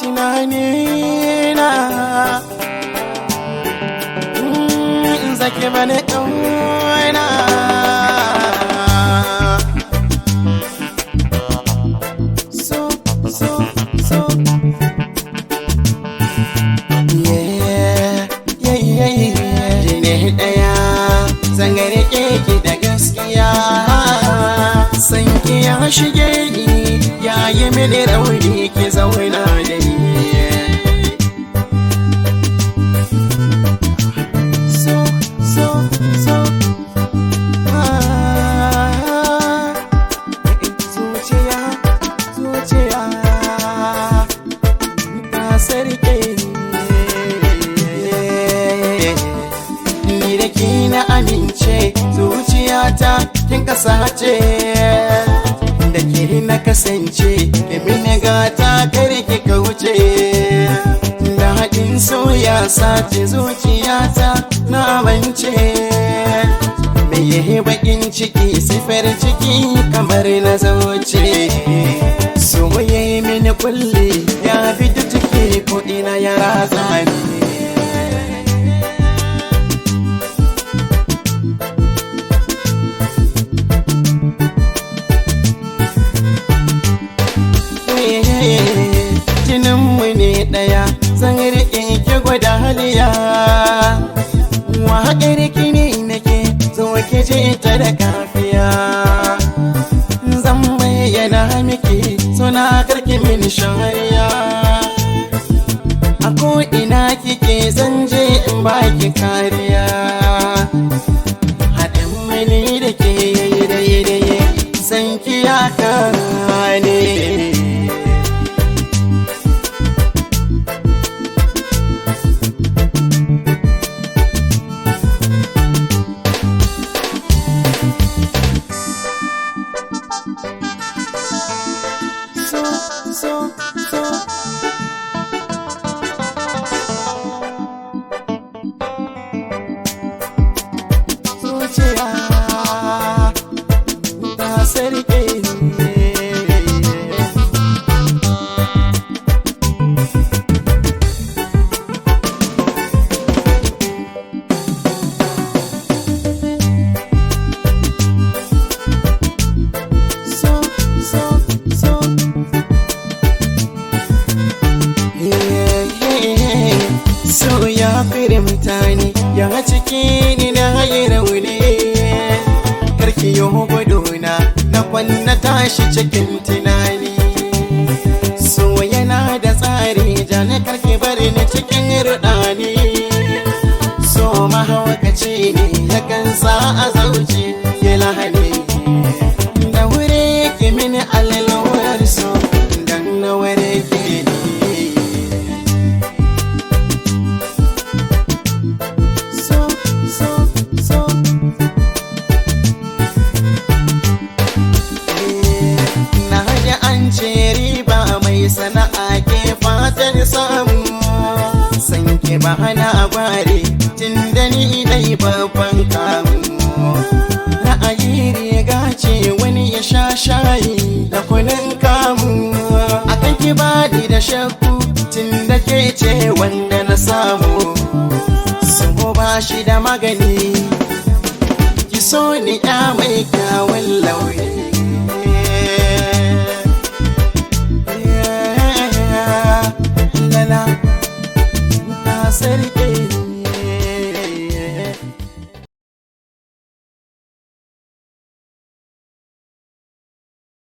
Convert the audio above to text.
tunani na zaki bane ƙauna. So jini ɗaya zan riƙe ki da gaskiya, san ki ya shige ni ya yi mini rauni, ki zauna da ni. Zuciya ta sarke ni da ki na amince, zuciyata kin kasace da ke na kasance, ki mini gata kare ki kauce. Daɗin soya sace zuciyata na amince, me yi bakin ciki sifar ciki kamar na zauce. So yayi mini kulle ya fita ciki ko ina ya ratsa ni. Jininmu ne ɗaya zan riƙe ki gwada haliya, waƙar ki ne nake zo ki je ta da kafiya. Zan bayyana miki suna karki mini shariya, a ko'ina kike zan je in baki kariya. Haɗin mini da ke yayi daidai san ki ya kane. Zuciya ta sarke so ya firimta ni ya ciki ni na yi rauni, karki yi guduna na kwanna tashi cikin tunani. So yana da tsari jana karki bari ni cikin rudani, so mahaukaci ne ya kansa a zauce ya lahani. Da wuri ki mini alalurar so dan na wuri ki sana'a ke fatan samu, san ke ba hana gware tun da ni dai babban kamu. Ra'ayi riga ce wani ya sha shayi da kunin kamu, akan ki bani da shakku tun da ke ce wanda na samu. So ba shi da magani, ki so ni ya mai kyawun launi. Sarki